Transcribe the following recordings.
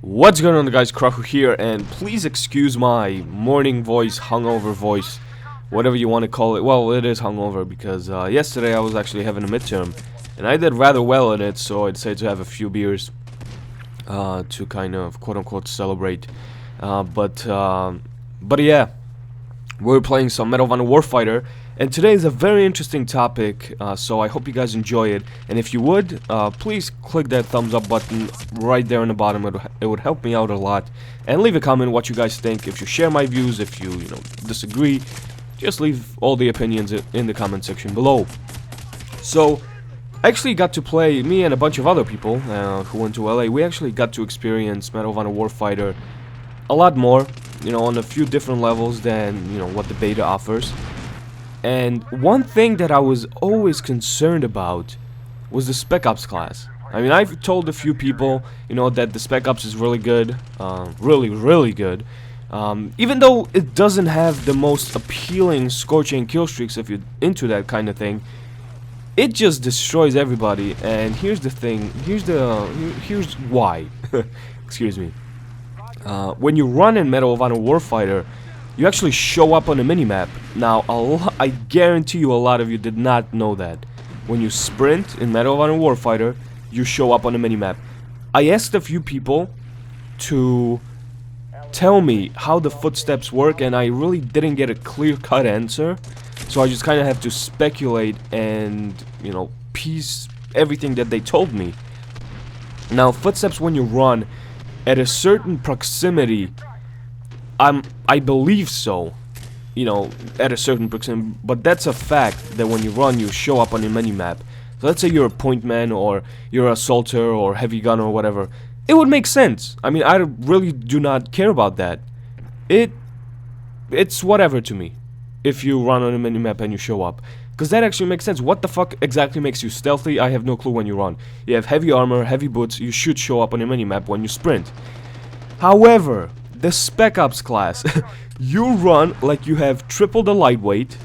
What's going on, guys? Kraku here, and please excuse my morning voice, hungover voice, whatever you want to call it. Well, it is hungover because yesterday I was actually having a midterm, and I did rather well in it, so I decided to have a few beers to kind of quote-unquote celebrate. But yeah, we're playing some Medal of Honor Warfighter, and today is a very interesting topic, so I hope you guys enjoy it. And if you would, please click that thumbs up button right there in the bottom. It would help me out a lot. And leave a comment what you guys think. If you share my views, if you disagree, just leave all the opinions in the comment section below. So I actually got to play, me and a bunch of other people who went to LA, we actually got to experience Medal of Honor Warfighter a lot more, on a few different levels than, what the beta offers. And one thing that I was always concerned about was the Spec Ops class. I mean, I've told a few people, that the Spec Ops is really good, really good. Even though it doesn't have the most appealing scorching kill streaks if you're into that kind of thing, it just destroys everybody. And here's the thing, here's why. Excuse me. When you run in Medal of Honor Warfighter, you actually show up on a minimap. Now, I guarantee you a lot of you did not know that. When you sprint in Medal of Honor Warfighter, you show up on a minimap. I asked a few people to tell me how the footsteps work, and I really didn't get a clear-cut answer. So I just kind of have to speculate and, piece everything that they told me. Now, footsteps when you run at a certain proximity, I believe so, at a certain proximity, but that's a fact that when you run, you show up on your minimap. So let's say you're a point man, or you're an assaulter, or heavy gunner, or whatever. It would make sense. I mean, I really do not care about that. It's whatever to me, if you run on a minimap and you show up. Because that actually makes sense. What the fuck exactly makes you stealthy? I have no clue when you run. You have heavy armor, heavy boots, you should show up on your minimap when you sprint. However, the Spec Ops class, you run like you have triple the lightweight.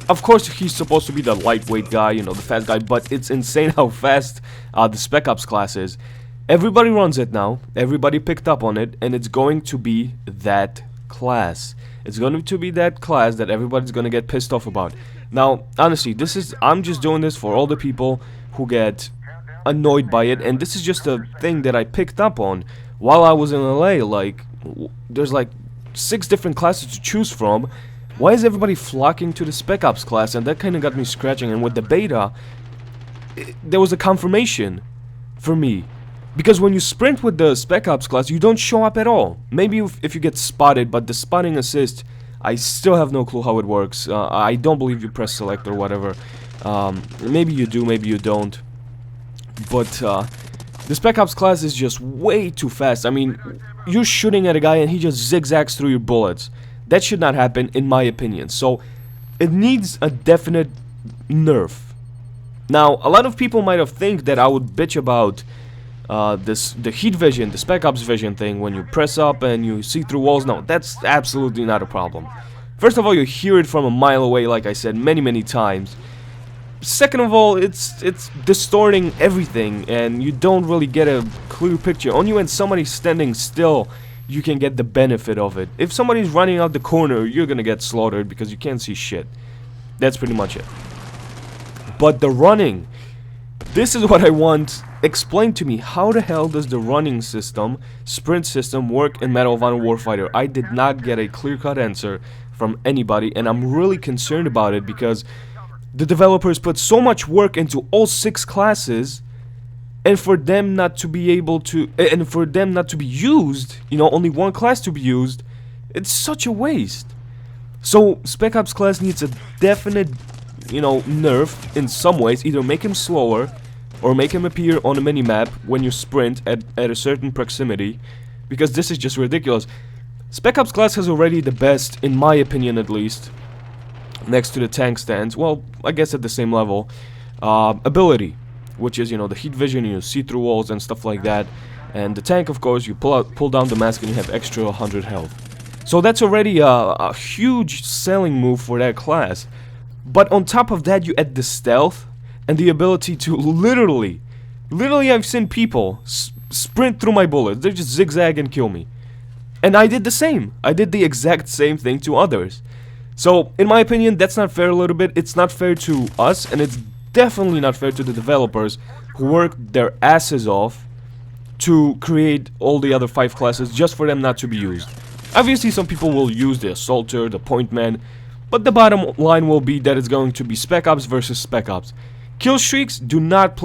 Of course he's supposed to be the lightweight guy, the fast guy, but it's insane how fast the Spec Ops class is. Everybody runs it now, everybody picked up on it, and it's going to be that class. It's going to be that class that everybody's going to get pissed off about. Now, honestly, I'm just doing this for all the people who get annoyed by it, and this is just a thing that I picked up on while I was in LA. Like, there's like 6 different classes to choose from. Why is everybody flocking to the Spec Ops class? And that kind of got me scratching. And with the beta, there was a confirmation for me. Because when you sprint with the Spec Ops class, you don't show up at all. Maybe if you get spotted, but the spotting assist, I still have no clue how it works. I don't believe you press select or whatever. Maybe you do, maybe you don't. But the Spec Ops class is just way too fast. I mean, you're shooting at a guy and he just zigzags through your bullets. That should not happen, in my opinion. So, it needs a definite nerf. Now, a lot of people might have think that I would bitch about the heat vision, the Spec Ops vision thing, when you press up and you see through walls. No, that's absolutely not a problem. First of all, you hear it from a mile away, like I said many times. Second of all, it's distorting everything, and you don't really get a clear picture. Only when somebody's standing still, you can get the benefit of it. If somebody's running out the corner, you're gonna get slaughtered because you can't see shit. That's pretty much it. But the running, this is what I want. Explain to me, how the hell does the running system, sprint system, work in Medal of Honor Warfighter? I did not get a clear-cut answer from anybody, and I'm really concerned about it because the developers put so much work into all 6 classes, and for them not to be able to, and for them not to be used, only one class to be used, it's such a waste. So Spec Ops class needs a definite, nerf in some ways. Either make him slower, or make him appear on a minimap when you sprint at a certain proximity, because this is just ridiculous. Spec Ops class has already the best, in my opinion at least, next to the tank stands, well, I guess at the same level, ability, which is, the heat vision, you see through walls and stuff like that. And the tank, of course, you pull down the mask and you have extra 100 health. So that's already a huge selling move for that class. But on top of that, you add the stealth and the ability to literally I've seen people sprint through my bullets. They just zigzag and kill me. And I did the same. I did the exact same thing to others. So, in my opinion, that's not fair a little bit. It's not fair to us, and it's definitely not fair to the developers who worked their asses off to create all the other 5 classes just for them not to be used. Obviously, some people will use the Assaulter, the Pointman, but the bottom line will be that it's going to be Spec Ops versus Spec Ops. Kill streaks do not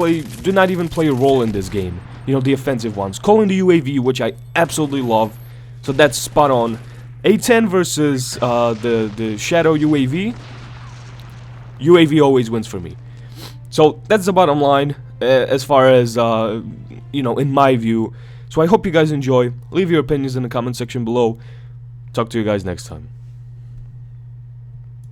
even play a role in this game. You know, the offensive ones. Calling the UAV, which I absolutely love, so that's spot on. A10 versus the Shadow UAV. UAV always wins for me. So that's the bottom line as far as you know, in my view. So I hope you guys enjoy. Leave your opinions in the comment section below. Talk to you guys next time.